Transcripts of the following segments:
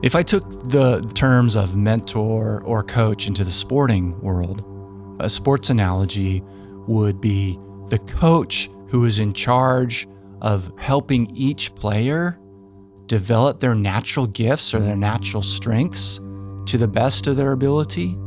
If I took the terms of mentor or coach into the sporting world, a sports analogy would be the coach who is in charge of helping each player develop their natural gifts or their natural strengths to the best of their ability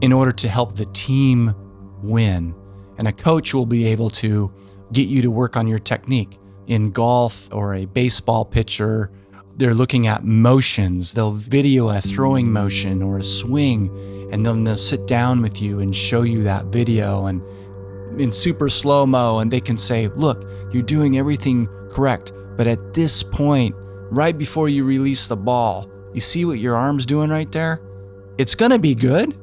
in order to help the team win. And a coach will be able to get you to work on your technique. In golf or a baseball pitcher, they're looking at motions. They'll video a throwing motion or a swing, and then they'll sit down with you and show you that video and in super slow-mo, and they can say, look, you're doing everything correct, but at this point, right before you release the ball, you see what your arm's doing right there? It's gonna be good.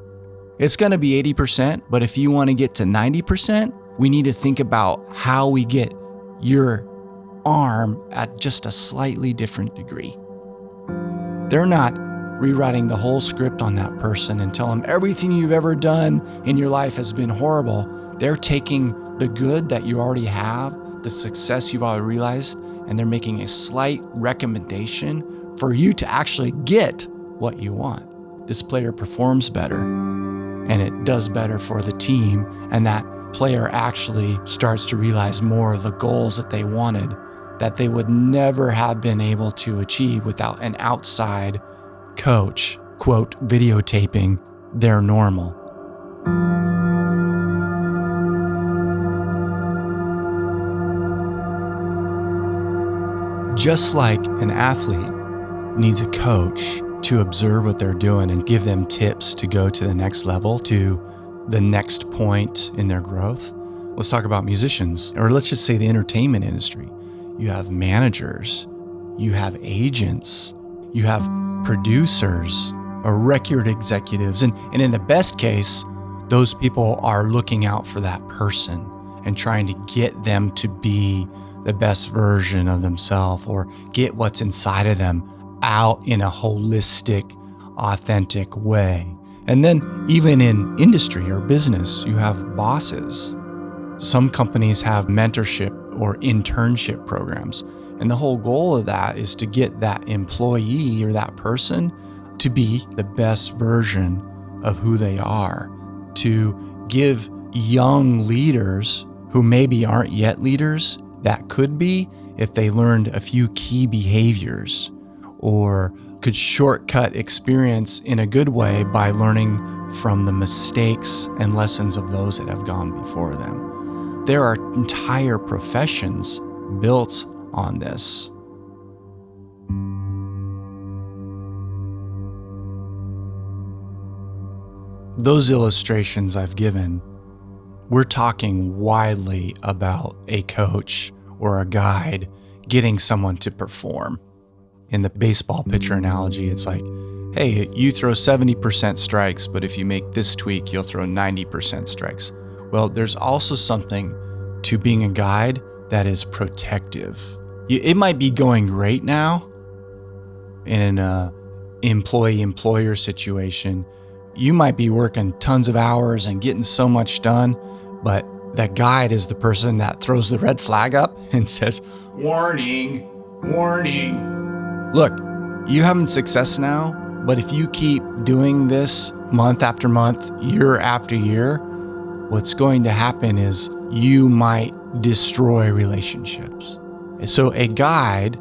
It's gonna be 80%, but if you wanna get to 90%, we need to think about how we get your arm at just a slightly different degree. They're not rewriting the whole script on that person and tell them everything you've ever done in your life has been horrible. They're taking the good that you already have, the success you've already realized, and they're making a slight recommendation for you to actually get what you want. This player performs better, and it does better for the team, and that player actually starts to realize more of the goals that they wanted that they would never have been able to achieve without an outside coach, quote, videotaping their normal. Just like an athlete needs a coach to observe what they're doing and give them tips to go to the next level, to the next point in their growth. Let's talk about musicians, or let's just say the entertainment industry. You have managers, you have agents, you have producers or record executives. And in the best case, those people are looking out for that person and trying to get them to be the best version of themselves or get what's inside of them out in a holistic, authentic way. And then even in industry or business, you have bosses. Some companies have mentorship or internship programs. And the whole goal of that is to get that employee or that person to be the best version of who they are, to give young leaders who maybe aren't yet leaders that could be if they learned a few key behaviors or could shortcut experience in a good way by learning from the mistakes and lessons of those that have gone before them. There are entire professions built on this. Those illustrations I've given, we're talking widely about a coach or a guide getting someone to perform. In the baseball pitcher analogy, it's like, hey, you throw 70% strikes, but if you make this tweak, you'll throw 90% strikes. Well, there's also something to being a guide that is protective. It might be going great now in an employee-employer situation. You might be working tons of hours and getting so much done, but that guide is the person that throws the red flag up and says, warning, warning. Look, you're having success now, but if you keep doing this month after month, year after year, what's going to happen is you might destroy relationships. So a guide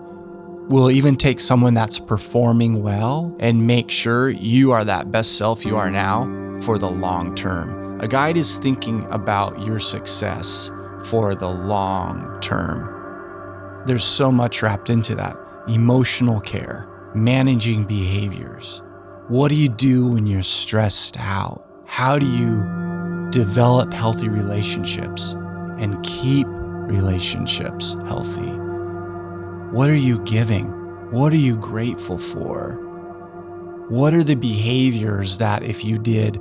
will even take someone that's performing well and make sure you are that best self you are now for the long term. A guide is thinking about your success for the long term. There's so much wrapped into that. Emotional care, managing behaviors. What do you do when you're stressed out? How do you develop healthy relationships and keep relationships healthy? What are you giving? What are you grateful for? What are the behaviors that if you did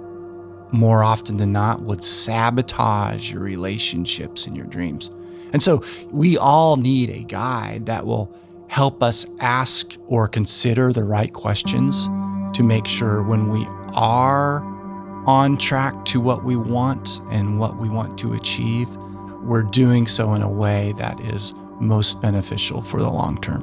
more often than not would sabotage your relationships and your dreams? And so we all need a guide that will help us ask or consider the right questions to make sure when we are on track to what we want and what we want to achieve, we're doing so in a way that is most beneficial for the long term.